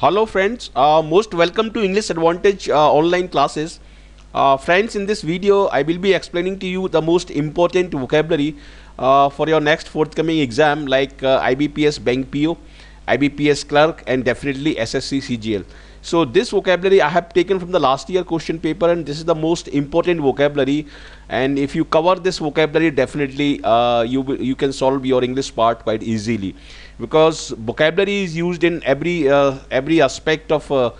Hello friends, most welcome to English Advantage online classes. Friends, in this video I will be explaining to you the most important vocabulary for your next forthcoming exam like IBPS Bank PO, IBPS Clerk and definitely SSC-CGL. So this vocabulary I have taken from the last year question paper, and this is the most important vocabulary, and if you cover this vocabulary definitely you can solve your English part quite easily, because vocabulary is used in every aspect of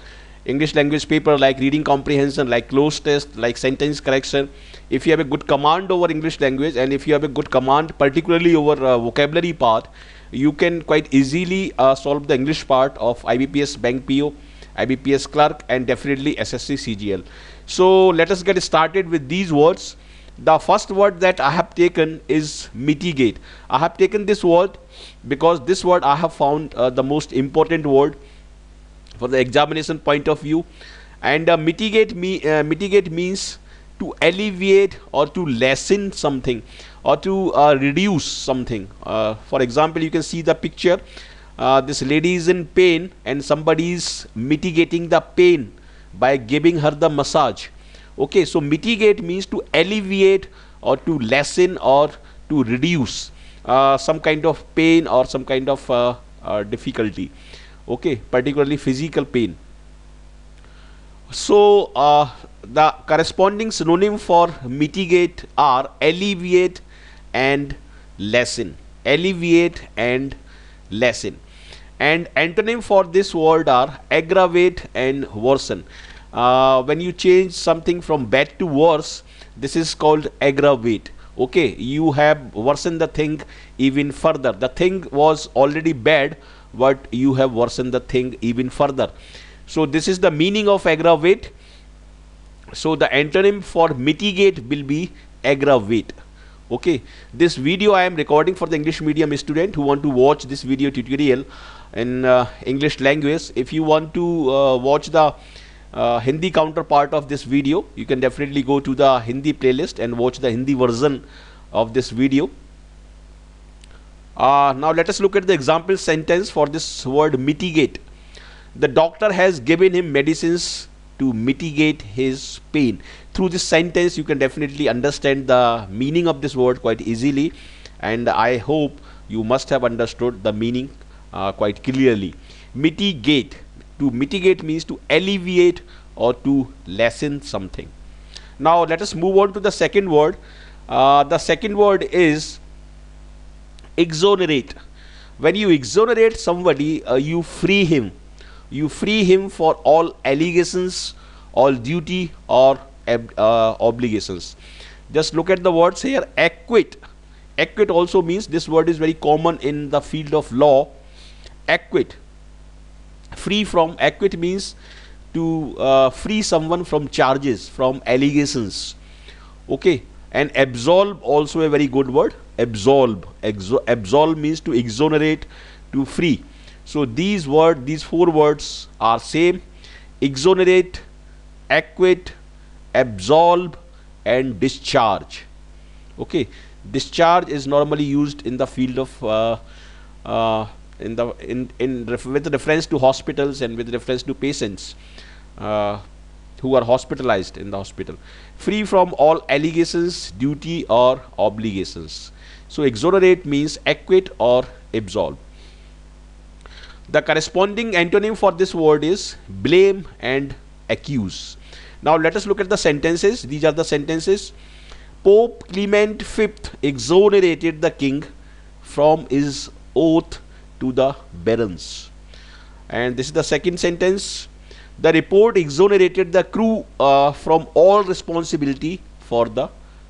English language paper, like reading comprehension, like close test, like sentence correction. If you have a good command over English language, and if you have a good command particularly over vocabulary part, you can quite easily solve the English part of IBPS Bank PO, IBPS Clerk and definitely SSC-CGL. So let us get started with these words. The first word that I have taken is mitigate. I have taken this word because this word I have found the most important word for the examination point of view. And mitigate means to alleviate or to lessen something, or to reduce something. For example, you can see the picture. This lady is in pain and somebody is mitigating the pain by giving her the massage. Okay, so mitigate means to alleviate or to lessen or to reduce some kind of pain or some kind of difficulty. Okay, particularly physical pain. So the corresponding synonym for mitigate are alleviate and lessen. Alleviate and lessen. And antonym for this word are aggravate and worsen. When you change something from bad to worse, this is called aggravate. Okay, you have worsened the thing even further. The thing was already bad, but you have worsened the thing even further. So this is the meaning of aggravate. So the antonym for mitigate will be aggravate. Okay, this video I am recording for the English medium student who want to watch this video tutorial in English language. If you want to watch the Hindi counterpart of this video, you can definitely go to the Hindi playlist and watch the Hindi version of this video. Now let us look at the example sentence for this word mitigate. The doctor has given him medicines to mitigate his pain. Through this sentence you can definitely understand the meaning of this word quite easily, and I hope you must have understood the meaning quite clearly. Mitigate. To mitigate means to alleviate or to lessen something. Now let us move on to the second word. The second word is exonerate. When you exonerate somebody, you free him. You free him for all allegations, all duty or obligations. Just look at the words here. Acquit. Acquit also means, this word is very common in the field of law. Acquit. Free from. Acquit means to free someone from charges, from allegations. Okay. And absolve also a very good word. Absolve. Absolve means to exonerate, to free. So these four words are same: exonerate, acquit, absolve and discharge. Okay, discharge is normally used in the field of with reference to hospitals and with reference to patients who are hospitalized in the hospital. Free from all allegations, duty or obligations. So exonerate means acquit or absolve. The corresponding antonym for this word is blame and accuse. Now let us look at the sentences. These are the sentences. Pope Clement V exonerated the king from his oath to the barons. And this is the second sentence. The report exonerated the crew from all responsibility for the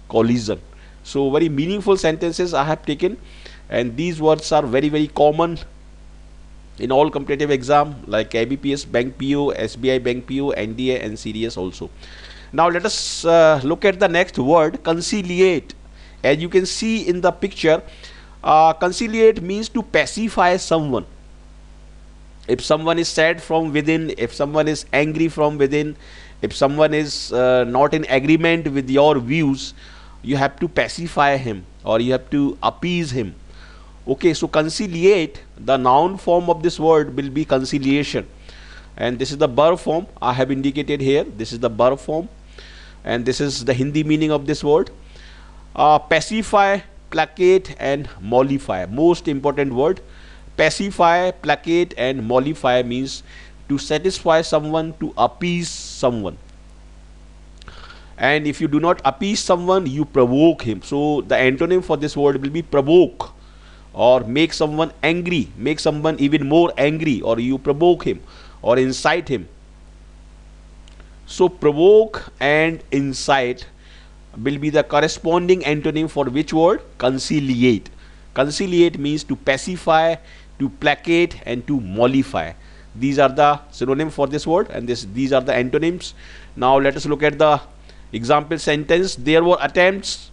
collision. So very meaningful sentences I have taken, and these words are very, very common in all competitive exam like IBPS Bank PO, SBI Bank PO, NDA and CDS also. Now let us look at the next word, conciliate. As you can see in the picture, conciliate means to pacify someone. If someone is sad from within, if someone is angry from within, if someone is not in agreement with your views, you have to pacify him or you have to appease him. Okay, so conciliate, the noun form of this word will be conciliation. and this is the verb form I have indicated here. This is the verb form, and this is the Hindi meaning of this word. Pacify, placate and mollify, most important word. Pacify, placate and mollify means to satisfy someone, to appease someone. And if you do not appease someone, you provoke him. So the antonym for this word will be provoke, or make someone angry, make someone even more angry, or you provoke him or incite him. So provoke and incite will be the corresponding antonym for which word? Conciliate. Conciliate means to pacify, to placate and to mollify. These are the synonym for this word, and these are the antonyms. Now let us look at the example sentence. There were attempts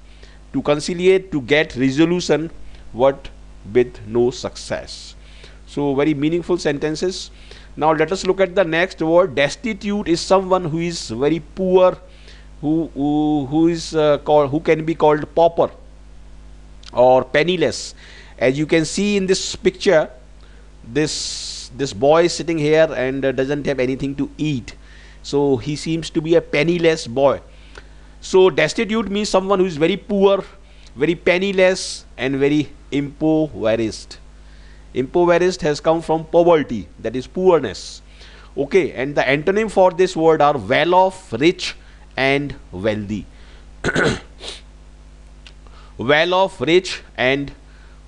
to conciliate, to get resolution, but with no success. So very meaningful sentences. Now let us look at the next word. Destitute is someone who is very poor, who can be called pauper or penniless. As you can see in this picture, this boy is sitting here and doesn't have anything to eat. So he seems to be a penniless boy. So destitute means someone who is very poor, very penniless and very impoverished. Impoverished has come from poverty, that is poorness. Okay, and the antonym for this word are well off, rich and wealthy. Well off, rich and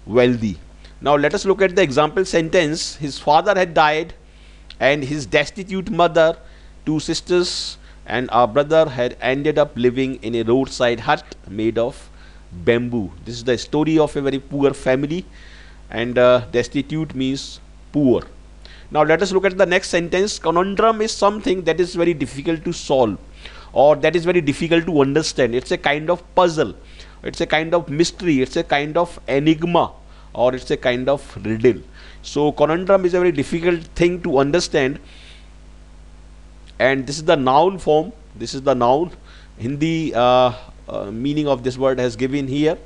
wealthy. Now let us look at the example sentence. His father had died and his destitute mother, 2 sisters and our brother had ended up living in a roadside hut made of bamboo. This is the story of a very poor family, and destitute means poor. Now let us look at the next sentence. Conundrum is something that is very difficult to solve, or that is very difficult to understand. It's a kind of puzzle, it's a kind of mystery, it's a kind of enigma, or it's a kind of riddle. So conundrum is a very difficult thing to understand, and this is the noun form. This is the noun. Hindi meaning of this word has given here: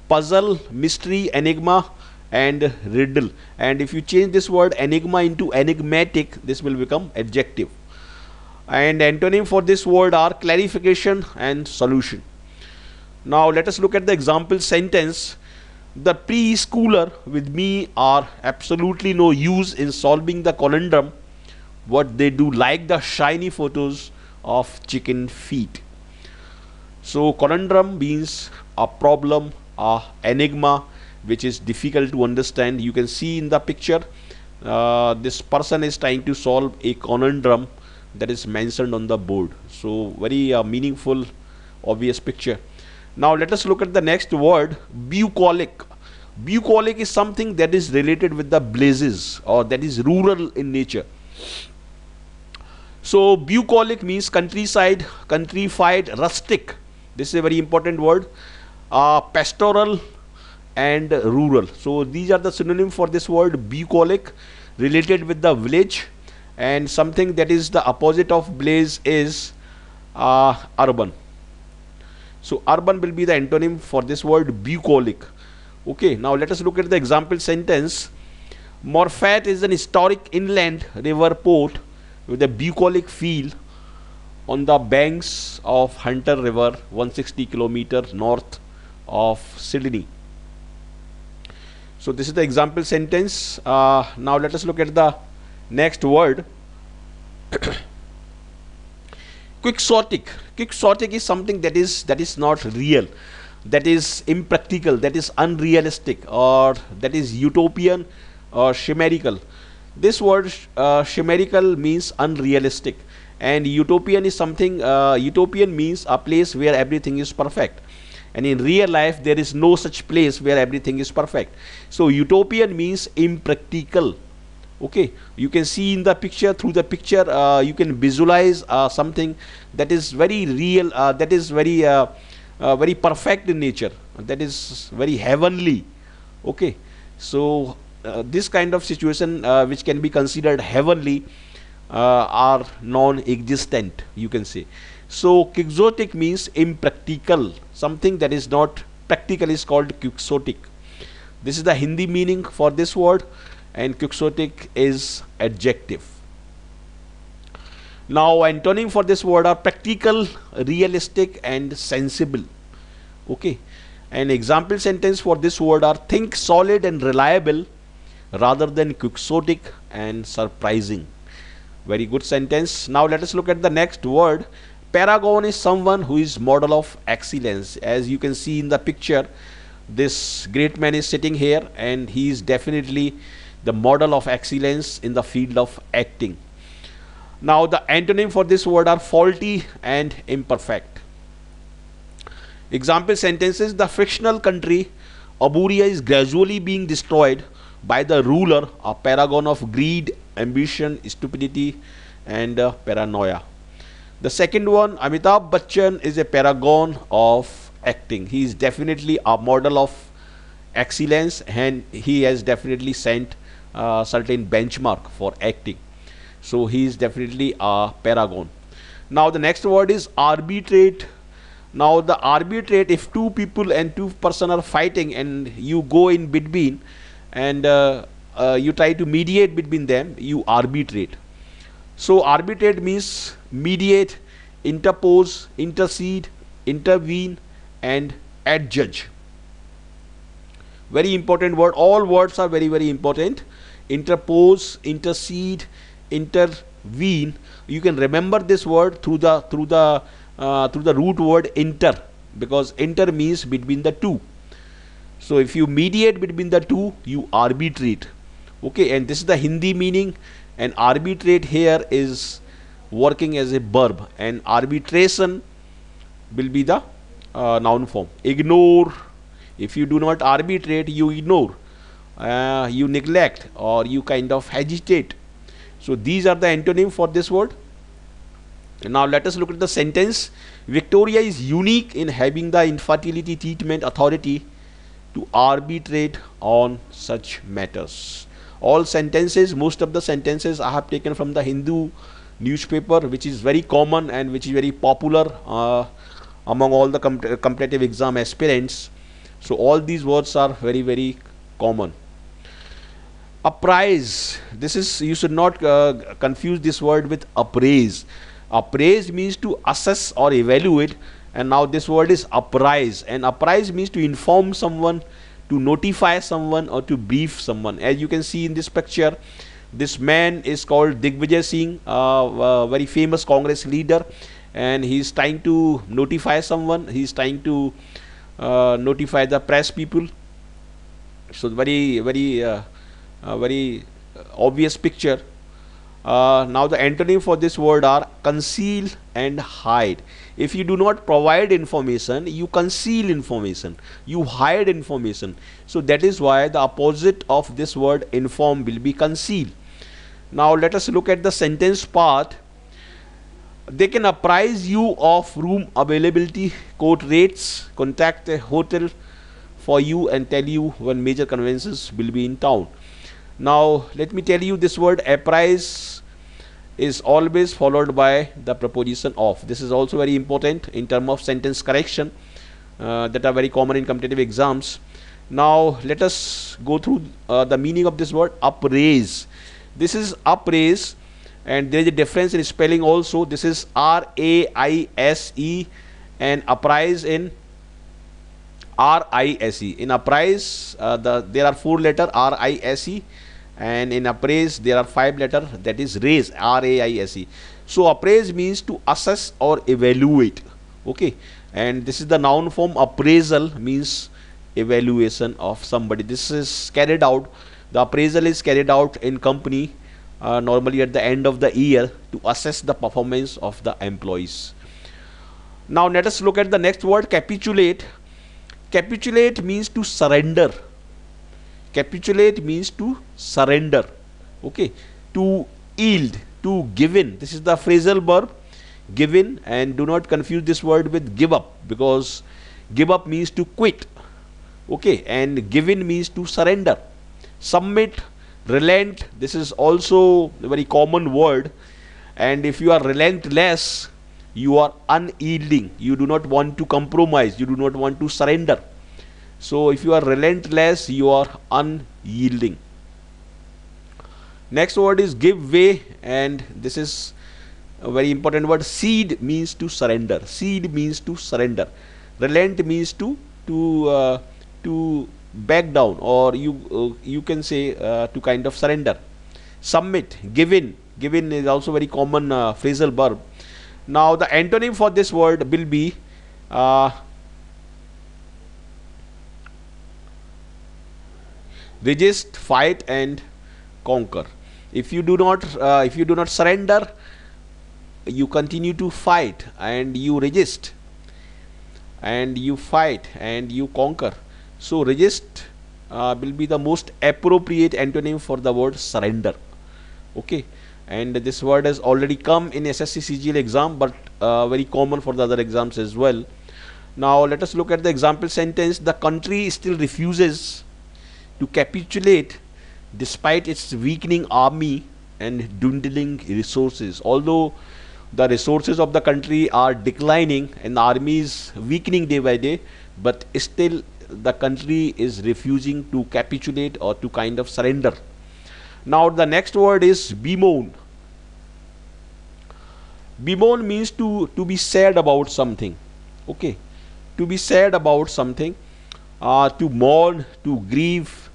puzzle, mystery, enigma and riddle. And if you change this word enigma into enigmatic, this will become adjective. And antonym for this word are clarification and solution. Now let us look at the example sentence. The preschooler with me are absolutely no use in solving the conundrum. What they do like the shiny photos of chicken feet. So conundrum means a problem, a enigma which is difficult to understand. You can see in the picture, this person is trying to solve a conundrum that is mentioned on the board. So very meaningful, obvious picture. Now let us look at the next word, bucolic. Bucolic is something that is related with the blazes, or that is rural in nature. So bucolic means countryside, countrified, rustic. This is a very important word. Pastoral and rural. So these are the synonym for this word bucolic, related with the village, and something that is the opposite of blaze is urban. So urban will be the antonym for this word bucolic. Okay, now let us look at the example sentence. Morphet is an historic inland river port with a bucolic feel on the banks of Hunter River, 160 kilometers north of Sydney. So this is the example sentence. Now let us look at the next word. Quixotic. Quixotic is something that is not real, that is impractical, that is unrealistic, or that is utopian or chimerical. This word chimerical means unrealistic, and utopian is something, utopian means a place where everything is perfect, and in real life there is no such place where everything is perfect. So utopian means impractical. Okay, you can see in the picture, through the picture you can visualize something that is very real, that is very very perfect in nature, that is very heavenly. Okay, so this kind of situation which can be considered heavenly are non-existent, you can say. So quixotic means impractical, something that is not practical is called quixotic. This is the Hindi meaning for this word, and quixotic is adjective. Now antonym for this word are practical, realistic and sensible. Okay, an example sentence for this word are think solid and reliable rather than quixotic and surprising. Very good sentence. Now let us look at the next word. Paragon is someone who is model of excellence. As you can see in the picture, this great man is sitting here and he is definitely the model of excellence in the field of acting. Now the antonym for this word are faulty and imperfect. Example sentences: the fictional country Aburia is gradually being destroyed by the ruler, a paragon of greed, ambition, stupidity and paranoia. The second one, Amitabh Bachchan is a paragon of acting. He is definitely a model of excellence and he has definitely set certain benchmark for acting. So he is definitely a paragon. Now the next word is arbitrate. Now the arbitrate, if two people and two person are fighting and you go in between and you try to mediate between them, you arbitrate. So arbitrate means mediate, interpose, intercede, intervene and adjudge. Very important word. All words are very, very important. Interpose, intercede, intervene. You can remember this word through the root word inter, because inter means between the two. So if you mediate between the two, you arbitrate. Okay, and this is the Hindi meaning, and arbitrate here is working as a verb, and arbitration will be the noun form. Ignore, if you do not arbitrate, you ignore, you neglect, or you kind of hesitate. So these are the antonym for this word. Now let us look at the sentence. Victoria is unique in having the infertility treatment authority to arbitrate on such matters. All sentences, most of the sentences I have taken from the Hindu newspaper, which is very common and which is very popular among all the competitive exam aspirants. So all these words are very, very common. Appraise, this is, you should not confuse this word with appraise. Appraise means to assess or evaluate, and now this word is apprise, and apprise means to inform someone, to notify someone or to brief someone. As you can see in this picture, this man is called Digvijay Singh, a very famous Congress leader, and he is trying to notify someone. He is trying to notify the press people. So very, very obvious picture. Now the antonym for this word are conceal and hide. If you do not provide information, you conceal information, you hide information. So that is why the opposite of this word inform will be conceal. Now let us look at the sentence part. They can apprise you of room availability, court rates, contact a hotel for you and tell you when major conventions will be in town. Now let me tell you, this word apprise is always followed by the preposition of. This is also very important in terms of sentence correction that are very common in competitive exams. Now let us go through the meaning of this word appraise. This is appraise, and there is a difference in spelling also. This is R-A-I-S-E and apprise in R-I-S-E. In apprise there are 4 letters R-I-S-E, and in appraise there are 5 letters, that is raise, R-A-I-S-E. So appraise means to assess or evaluate. Okay, and this is the noun form. Appraisal means evaluation of somebody. This is carried out, the appraisal is carried out in company normally at the end of the year to assess the performance of the employees. Now let us look at the next word, capitulate. Capitulate means to surrender. Capitulate means to surrender. Okay, to yield, to give in. This is the phrasal verb give in, and do not confuse this word with give up, because give up means to quit. Okay, and give in means to surrender. Submit, relent, this is also a very common word, and if you are relentless, you are unyielding, you do not want to compromise, you do not want to surrender. So if you are relentless, you are unyielding. Next word is give way, and this is a very important word. Cede means to surrender. Cede means to surrender. Relent means to back down, or you can say to kind of surrender. Submit, give in. Give in is also very common phrasal verb. Now the antonym for this word will be resist, fight, and conquer. If you do not surrender, you continue to fight, and you resist, and you fight, and you conquer. So resist will be the most appropriate antonym for the word surrender. Okay, and this word has already come in SSC-CGL exam, but very common for the other exams as well. Now let us look at the example sentence. The country still refuses to capitulate despite its weakening army and dwindling resources. Although the resources of the country are declining and the army is weakening day by day, but still the country is refusing to capitulate or to kind of surrender. Now the next word is bemoan. Bemoan means to be sad about something. Okay, to be sad about something, to mourn, to grieve,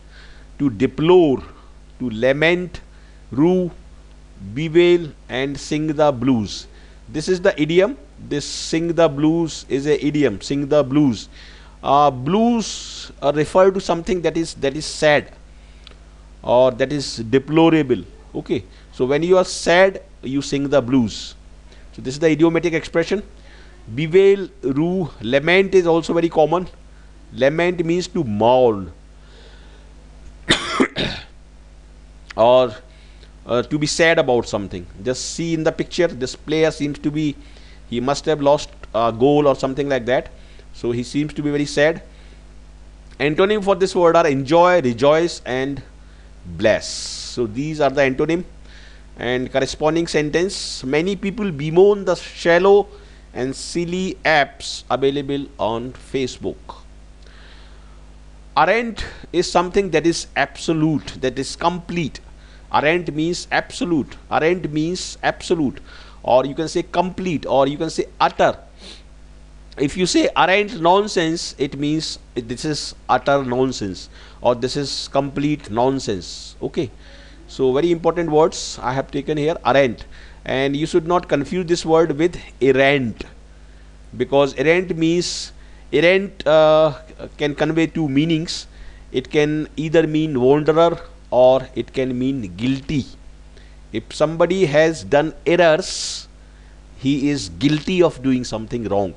to deplore, to lament, rue, bewail, and sing the blues. This is the idiom. This sing the blues is a idiom. Sing the blues. Blues refer to something that is sad or that is deplorable. Okay, so when you are sad, you sing the blues. So this is the idiomatic expression. Bewail, rue, lament is also very common. Lament means to mourn or to be sad about something. Just see in the picture, this player seems to be, he must have lost a goal or something like that, so he seems to be very sad. Antonym for this word are enjoy, rejoice, and bless. So these are the antonym. And corresponding sentence: many people bemoan the shallow and silly apps available on Facebook. Aren't is something that is absolute, that is complete. Aren't means absolute. Aren't means absolute, or you can say complete, or you can say utter. If you say aren't nonsense, it means this is utter nonsense, or this is complete nonsense. Okay, so very important words I have taken here. Aren't, and you should not confuse this word with errant, because errant means, errant can convey two meanings. It can either mean wanderer or it can mean guilty. If somebody has done errors, he is guilty of doing something wrong.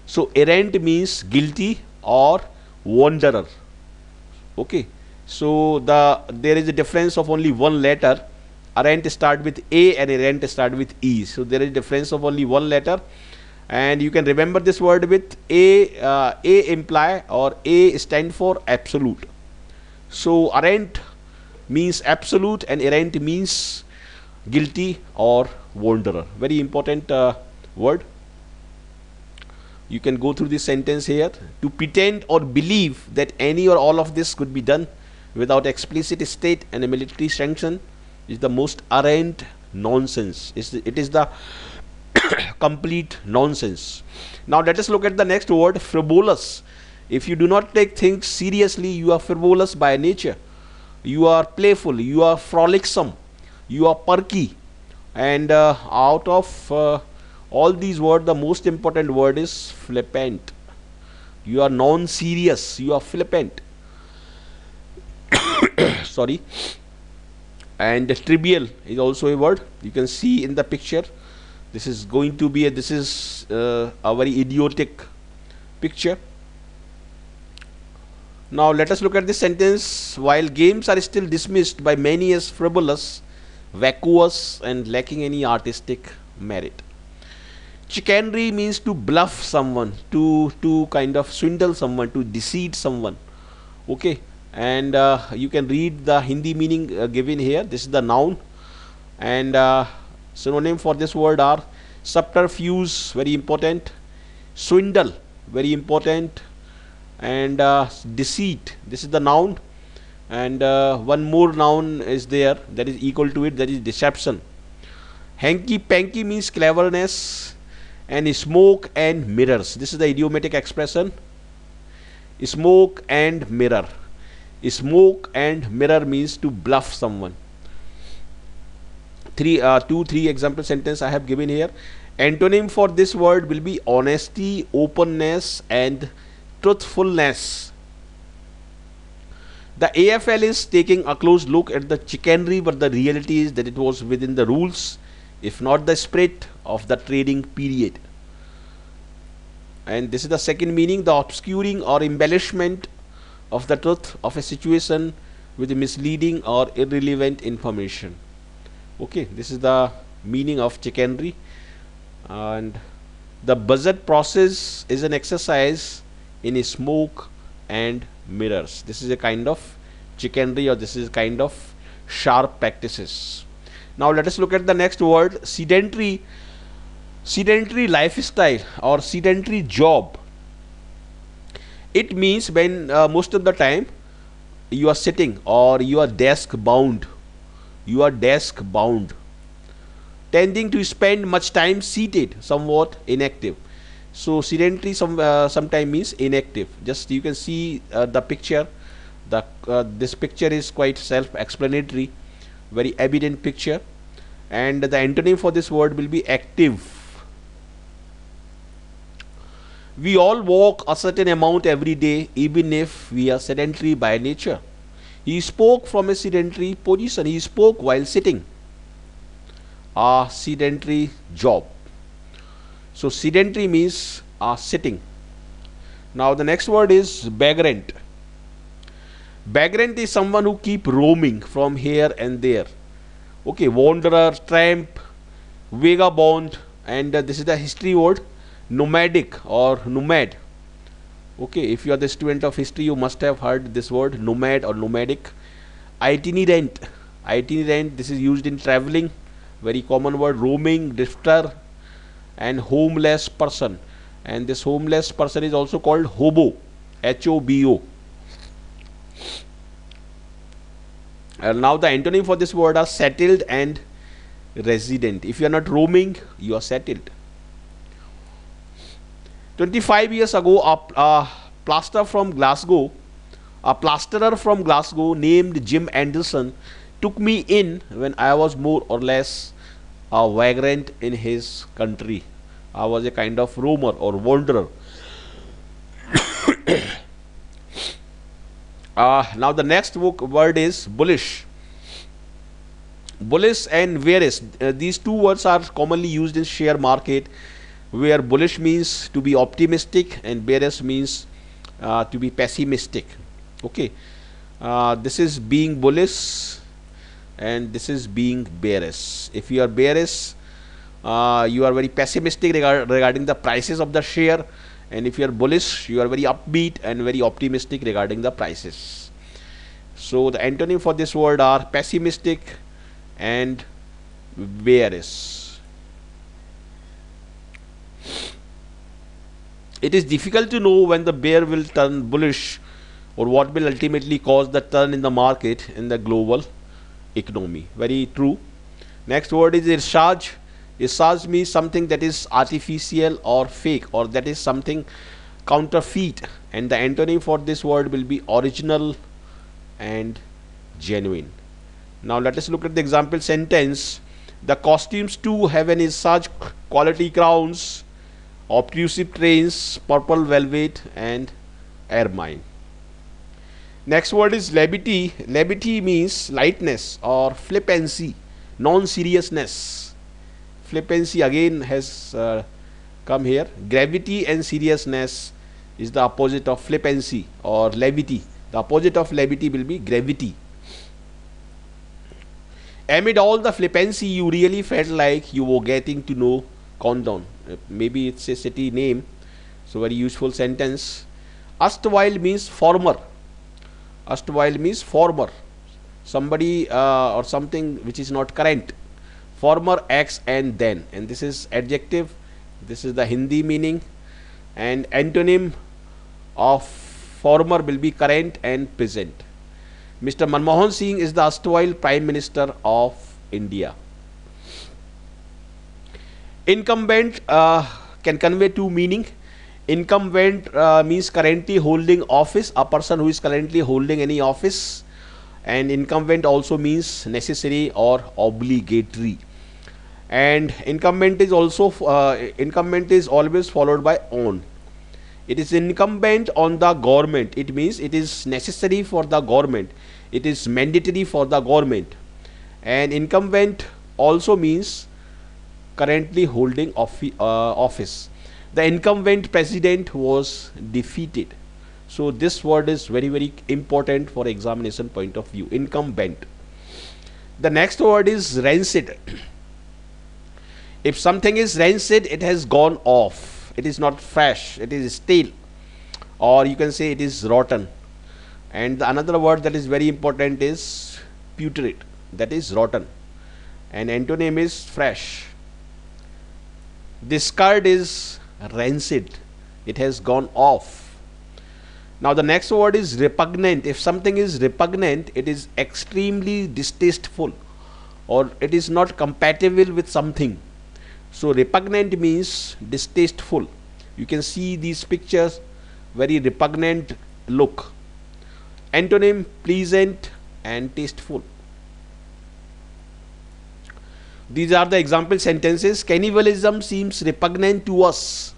So errant means guilty or wanderer. Okay, so there is a difference of only one letter. Errant start with A and errant start with E. So there is a difference of only one letter, and you can remember this word with A. A imply, or A stand for absolute. So errant means absolute and errant means guilty or wanderer. Very important word. You can go through this sentence here. To pretend or believe that any or all of this could be done without explicit state and a military sanction is the most arrant nonsense. It is the complete nonsense. Now let us look at the next word, frivolous. If you do not take things seriously, you are frivolous by nature. You are playful, you are frolicsome, you are perky. And out of all these words, the most important word is flippant. You are non-serious, you are flippant. Sorry. And trivial is also a word. You can see in the picture, this is going to be a very idiotic picture. Now let us look at this sentence. While games are still dismissed by many as frivolous, vacuous, and lacking any artistic merit. Chicanery means to bluff someone, to kind of swindle someone, to deceive someone. Okay, and you can read the Hindi meaning given here. This is the noun, and synonym for this word are subterfuge, very important, swindle, very important, and deceit. This is the noun, and one more noun is there that is equal to it, that is deception. Hanky Panky means cleverness. And smoke and mirrors, this is the idiomatic expression. Smoke and mirror. Smoke and mirror means to bluff someone. Three example sentence I have given here. Antonym for this word will be honesty, openness and truthfulness. The AFL is taking a close look at the chicanery, but the reality is that it was within the rules, if not the spirit of the trading period. And this is the second meaning, the obscuring or embellishment of the truth of a situation with misleading or irrelevant information. Okay, this is the meaning of chicanery. And the budget process is an exercise in smoke and mirrors. This is a kind of chicanery, or this is a kind of sharp practices. Now let us look at the next word, sedentary. Sedentary lifestyle or sedentary job. It means when most of the time you are sitting or you are desk bound. You are desk bound, tending to spend much time seated, somewhat inactive. So sedentary sometime means inactive. Just you can see the picture. This picture is quite self-explanatory, very evident picture. And the antonym for this word will be active. We all walk a certain amount every day, even if we are sedentary by nature. He spoke from a sedentary position. He spoke while sitting. A sedentary job. So sedentary means sitting. Now the next word is vagrant. Vagrant is someone who keep roaming from here and there. Okay, wanderer, tramp, vagabond, and this is the history word, nomadic or nomad. Okay, if you are the student of history, you must have heard this word, nomad or nomadic. Itinerant. Itinerant, this is used in traveling, very common word. Roaming, drifter, and homeless person. And this homeless person is also called hobo, H-O-B-O. Now the antonym for this word are settled and resident. If you are not roaming, you are settled. 25 years ago, a plasterer from Glasgow named Jim Anderson took me in when I was more or less a vagrant in his country. I was a kind of roamer or wanderer. Now the next word is bullish. Bullish and bearish. These two words are commonly used in share market, where bullish means to be optimistic and bearish means to be pessimistic. Okay, this is being bullish and this is being bearish. If you are bearish, you are very pessimistic regarding the prices of the share, and if you are bullish, you are very upbeat and very optimistic regarding the prices. So the antonym for this word are pessimistic and bearish. It is difficult to know when the bear will turn bullish or what will ultimately cause the turn in the market in the global economy. Very true. Next word is irshad. Irshad means something that is artificial or fake, or that is something counterfeit, and the antonym for this word will be original and genuine. Now let us look at the example sentence. The costumes too have an irshad quality crowns, obtrusive trains, purple velvet and ermine. Next word is levity. Levity means lightness or flippancy, non-seriousness. Flippancy again has come here. Gravity and seriousness is the opposite of flippancy or levity. The opposite of levity will be gravity. Amid all the flippancy, you really felt like you were getting to know Condon. Maybe it's a city name, so very useful sentence. Erstwhile means former. Erstwhile means former. Somebody or something which is not current. Former, ex and then, and this is adjective. This is the Hindi meaning, and antonym of former will be current and present. Mr. Manmohan Singh is the erstwhile Prime Minister of India. Incumbent can convey two meaning. Incumbent means currently holding office, a person who is currently holding any office, and incumbent also means necessary or obligatory. And incumbent is also incumbent is always followed by on. It is incumbent on the government. It means it is necessary for the government. It is mandatory for the government. And incumbent also means currently holding office. The incumbent president was defeated. So this word is very, very important for examination point of view. Incumbent. The next word is rancid. If something is rancid, it has gone off. It is not fresh. It is stale. Or you can say it is rotten. And the another word that is very important is putrid. That is rotten. And antonym is fresh. Discard is rancid. It has gone off. Now the next word is repugnant. If something is repugnant, it is extremely distasteful, or it is not compatible with something. So repugnant means distasteful. You can see these pictures, very repugnant look. Antonym pleasant and tasteful. These are the example sentences. Cannibalism seems repugnant to us.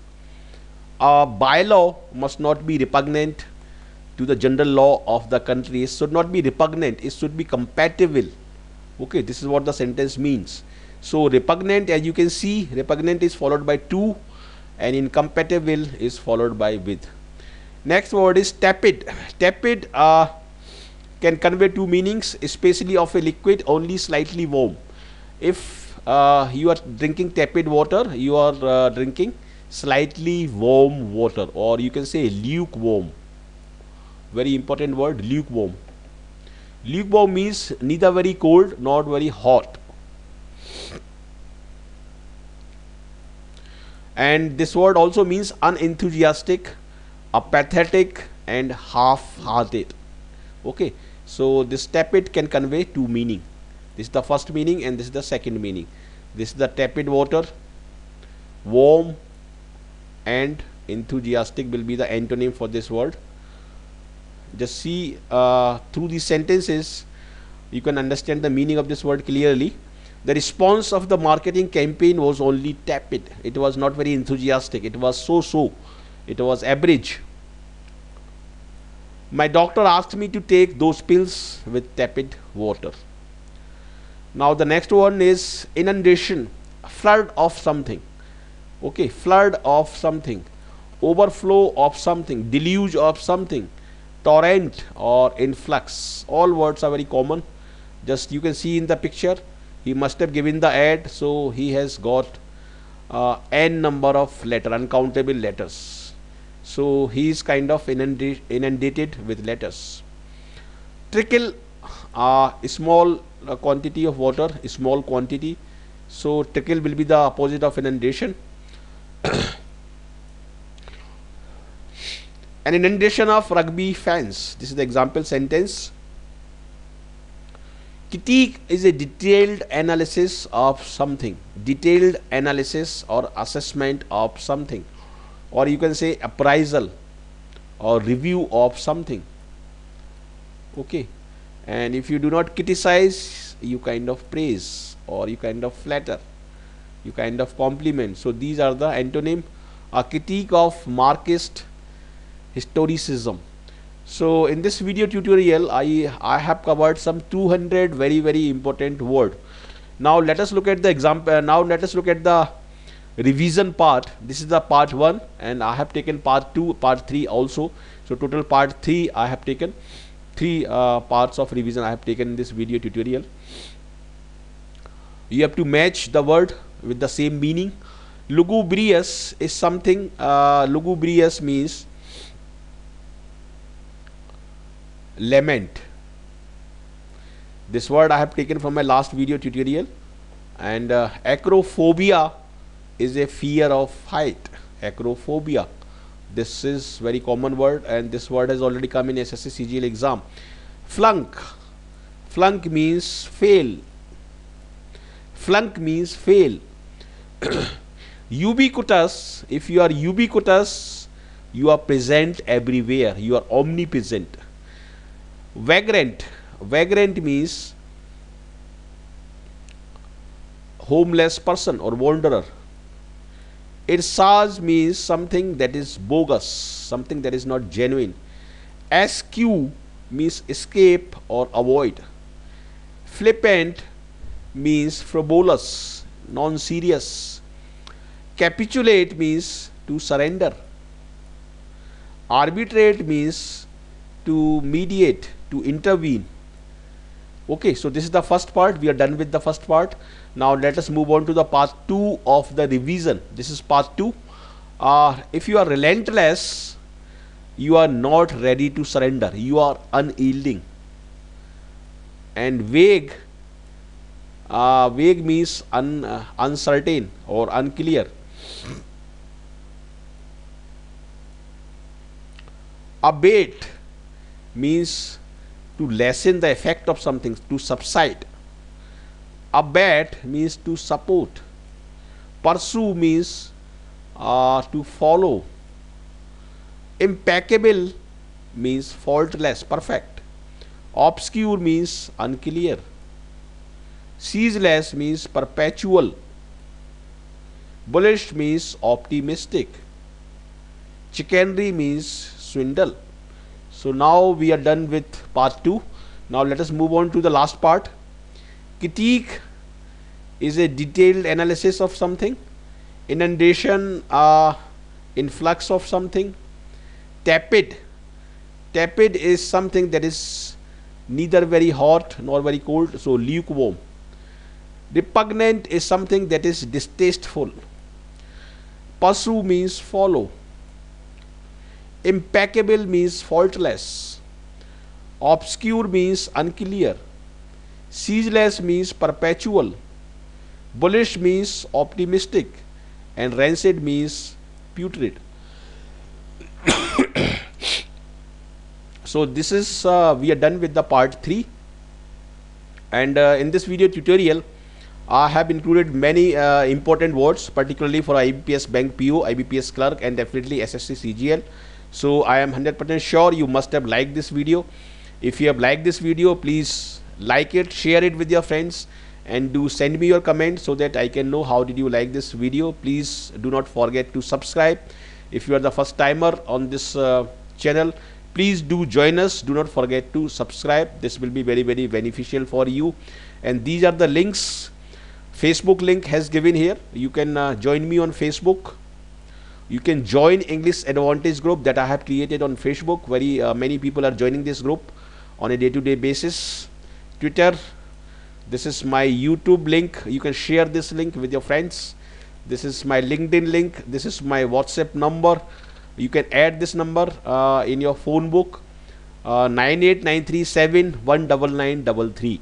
A bylaw must not be repugnant to the general law of the country. It should not be repugnant. It should be compatible. Okay, this is what the sentence means. So repugnant, as you can see, repugnant is followed by to, and incompatible is followed by with. Next word is tepid. Tepid can convey two meanings, especially of a liquid only slightly warm. If you are drinking tepid water, you are drinking slightly warm water, or you can say lukewarm. Very important word, lukewarm. Lukewarm means neither very cold nor very hot. And this word also means unenthusiastic, apathetic, and half-hearted. Okay, so this tepid can convey two meaning. This is the first meaning and this is the second meaning. This is the tepid water. Warm and enthusiastic will be the antonym for this word. Just see through these sentences, you can understand the meaning of this word clearly. The response of the marketing campaign was only tepid. It was not very enthusiastic. It was so-so. It was average. My doctor asked me to take those pills with tepid water. Now the next one is inundation. Flood of something. Okay, flood of something. Overflow of something. Deluge of something. Torrent or influx. All words are very common. Just you can see in the picture. He must have given the ad, so he has got n number of letters, uncountable letters. So he is kind of inundated with letters. Trickle, a small quantity of water, a small quantity. So trickle will be the opposite of inundation. An inundation of rugby fans. This is the example sentence. Critique is a detailed analysis of something. Detailed analysis or assessment of something. Or you can say appraisal or review of something. Okay. And if you do not criticize, you kind of praise, or you kind of flatter, you kind of compliment. So these are the antonym. A critique of Marxist historicism. So in this video tutorial, I have covered some 200 very important word. Now let us look at the example. Now let us look at the revision part. This is the part 1, and I have taken part 2, part 3 also. So total part 3 I have taken. 3 parts of revision I have taken in this video tutorial. You have to match the word with the same meaning. Lugubrious is something. Lugubrious means lament. This word I have taken from my last video tutorial. And acrophobia is a fear of height. Acrophobia. This is very common word, and this word has already come in SSC-CGL exam. Flunk. Flunk means fail. Flunk means fail. Ubiquitous, if you are ubiquitous, you are present everywhere, you are omnipresent. Vagrant, vagrant means homeless person or wanderer. Irsage means something that is bogus, something that is not genuine. Askew means escape or avoid. Flippant means frivolous, non-serious. Capitulate means to surrender. Arbitrate means to mediate, to intervene. Okay, so this is the first part. We are done with the first part. Now let us move on to the part 2 of the revision. This is part 2. If you are relentless, you are not ready to surrender, you are unyielding. And vague, vague means uncertain or unclear. Abate means to lessen the effect of something, to subside. Abet means to support. Pursue means to follow. Impeccable means faultless, perfect. Obscure means unclear. Ceaseless means perpetual. Bullish means optimistic. Chicanery means swindle. So now we are done with part 2. Now let us move on to the last part. Critique is a detailed analysis of something. Inundation, influx of something. Tepid, tepid is something that is neither very hot nor very cold, so lukewarm. Repugnant is something that is distasteful. Pursue means follow. Impeccable means faultless. Obscure means unclear. Ceaseless means perpetual. Bullish means optimistic. And rancid means putrid. So this is we are done with the part 3, and in this video tutorial I have included many important words, particularly for IBPS Bank PO, IBPS Clerk, and definitely SSC-CGL. So I am 100% sure you must have liked this video. If you have liked this video, please like it, share it with your friends, and do send me your comments so that I can know how did you like this video. Please do not forget to subscribe. If you are the first timer on this channel, please do join us. Do not forget to subscribe. This will be very, very beneficial for you. And these are the links. Facebook link has given here. You can join me on Facebook. You can join English Advantage group that I have created on Facebook. Very many people are joining this group on a day-to-day basis. Twitter. This is my YouTube link. You can share this link with your friends. This is my LinkedIn link. This is my WhatsApp number. You can add this number in your phone book. 98937199933.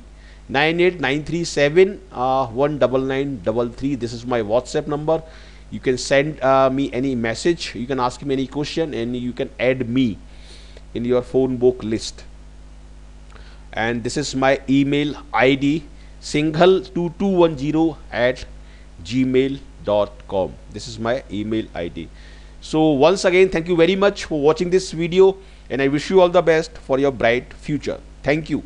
98937199933. This is my WhatsApp number. You can send me any message. You can ask me any question, and you can add me in your phone book list. And this is my email ID, singhal2210@gmail.com. This is my email ID. So once again, thank you very much for watching this video, and I wish you all the best for your bright future. Thank you.